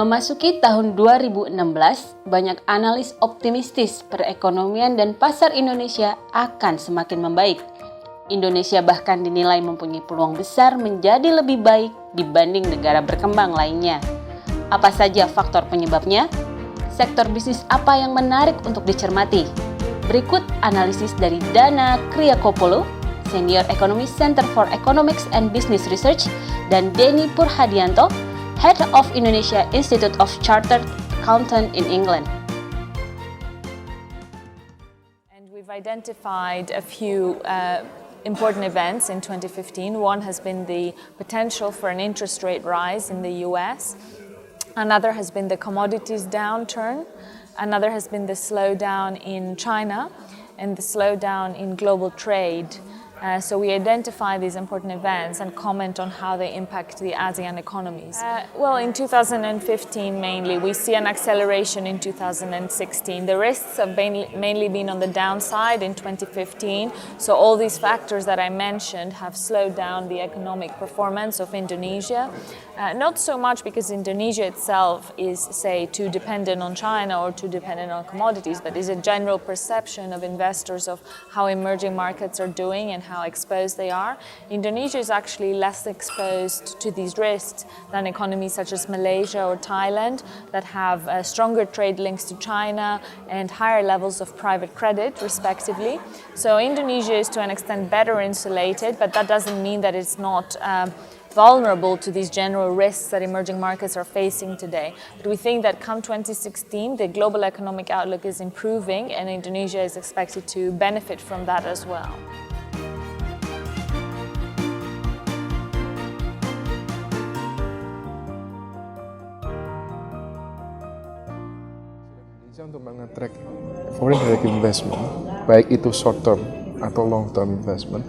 Memasuki tahun 2016, banyak analis optimistis perekonomian dan pasar Indonesia akan semakin membaik. Indonesia bahkan dinilai mempunyai peluang besar menjadi lebih baik dibanding negara berkembang lainnya. Apa saja faktor penyebabnya? Sektor bisnis apa yang menarik untuk dicermati? Berikut analisis dari Dana Kriakopolo, Senior Economist Center for Economics and Business Research, dan Denny Purhadianto, Head of Indonesia Institute of Chartered Accountants in England. And we've identified a few important events in 2015. One has been the potential for an interest rate rise in the US. Another has been the commodities downturn. Another has been the slowdown in China and the slowdown in global trade. So we identify these important events and comment on how they impact the ASEAN economies. Well, in 2015 mainly, we see an acceleration in 2016. The risks have mainly been on the downside in 2015. So all these factors that I mentioned have slowed down the economic performance of Indonesia. Not so much because Indonesia itself is, say, too dependent on China or too dependent on commodities, but is a general perception of investors of how emerging markets are doing and how exposed they are. Indonesia is actually less exposed to these risks than economies such as Malaysia or Thailand that have stronger trade links to China and higher levels of private credit, respectively. So Indonesia is to an extent better insulated, but that doesn't mean that it's not vulnerable to these general risks that emerging markets are facing today. But we think that come 2016, the global economic outlook is improving and Indonesia is expected to benefit from that as well. Untuk mengattract foreign direct investment, baik itu short term atau long term investment,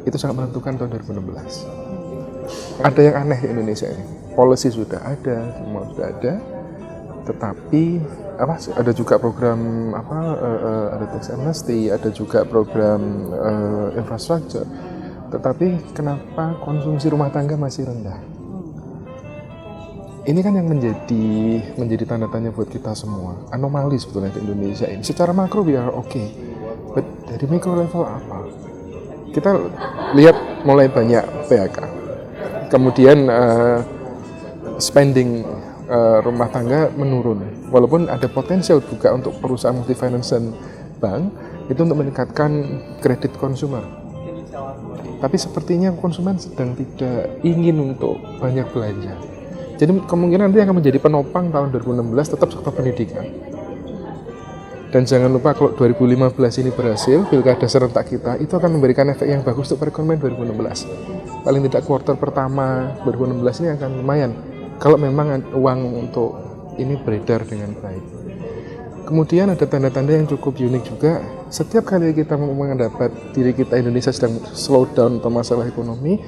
itu sangat menentukan tahun 2016. Ada yang aneh di Indonesia ini, policy sudah ada, semua sudah ada, tetapi ada juga program ada tax amnesty, ada juga program infrastruktur, tetapi kenapa konsumsi rumah tangga masih rendah? Ini kan yang menjadi tanda tanya buat kita semua. Anomali sebetulnya di Indonesia ini. Secara makro we are okay, but dari mikro level apa? Kita lihat mulai banyak PHK, kemudian spending rumah tangga menurun. Walaupun ada potensial juga untuk perusahaan multifinance dan bank itu untuk meningkatkan kredit konsumer. Tapi sepertinya konsumen sedang tidak ingin untuk banyak belanja. Jadi kemungkinan nanti akan menjadi penopang tahun 2016 tetap sektor pendidikan. Dan jangan lupa kalau 2015 ini berhasil, pilkada serentak kita, itu akan memberikan efek yang bagus untuk perekonomian 2016. Paling tidak kuartal pertama 2016 ini akan lumayan, kalau memang uang untuk ini beredar dengan baik. Kemudian ada tanda-tanda yang cukup unik juga, setiap kali kita mendapat diri kita Indonesia sedang slow down atau masalah ekonomi,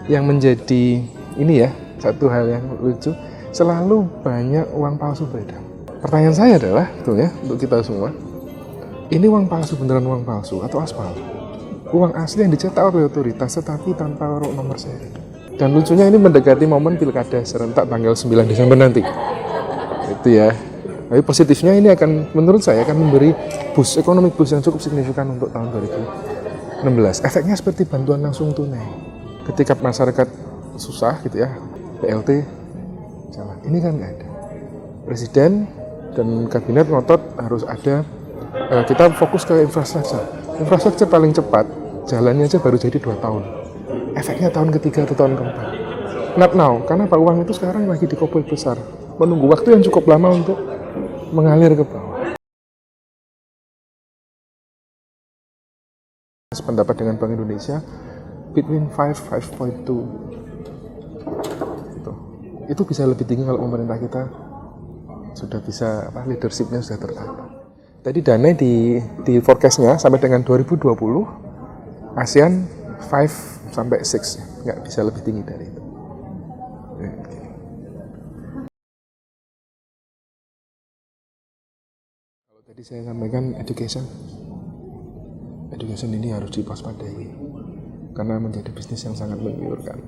yang menjadi ini ya, satu hal yang lucu, selalu banyak uang palsu beredar. Pertanyaan saya adalah, betul ya, untuk kita semua, ini uang palsu beneran uang palsu atau aspal? Uang asli yang dicetak oleh otoritas tetapi tanpa nomor seri. Dan lucunya ini mendekati momen pilkada serentak tanggal 9 Desember nanti. Itu ya. Tapi positifnya ini akan, menurut saya, akan memberi boost, economic boost yang cukup signifikan untuk tahun 2016. Efeknya seperti bantuan langsung tunai. Ketika masyarakat susah gitu ya, BLT jalan. Ini kan nggak ada. Presiden dan kabinet ngotot harus ada, kita fokus ke infrastruktur. Infrastruktur paling cepat, jalannya aja baru jadi 2 tahun. Efeknya tahun ketiga atau tahun keempat. Not now, karena Pak uang itu sekarang lagi dikopel besar. Menunggu waktu yang cukup lama untuk mengalir ke bawah. Sependapat dengan Bank Indonesia, between 5.2 itu bisa lebih tinggi kalau pemerintah kita sudah bisa leadership-nya sudah tertata. Tadi dana di forecast-nya sampai dengan 2020 ASEAN 5 sampai 6, nggak bisa lebih tinggi dari itu. Kalau tadi saya sampaikan education ini harus diwaspadai karena menjadi bisnis yang sangat menggiurkan.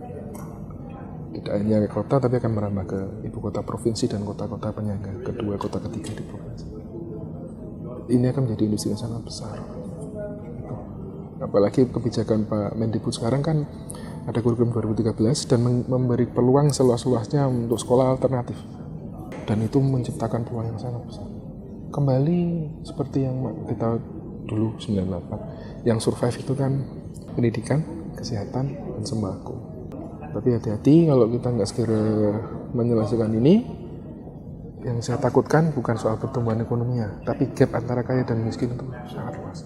Tidak hanya ke kota, tapi akan merambah ke ibu kota provinsi dan kota-kota penyangga, kedua kota ketiga di provinsi. Ini akan menjadi industri yang sangat besar. Apalagi kebijakan Pak Mendikbud sekarang kan ada kurikulum 2013 dan memberi peluang seluas-luasnya untuk sekolah alternatif. Dan itu menciptakan peluang yang sangat besar. Kembali seperti yang kita dulu 98, yang survive itu kan pendidikan, kesehatan, dan sembako. Tapi hati-hati kalau kita nggak segera menyelesaikan ini, yang saya takutkan bukan soal pertumbuhan ekonominya, tapi gap antara kaya dan miskin itu sangat luas.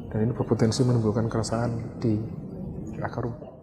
Dan ini berpotensi menimbulkan keresahan di akar rumput.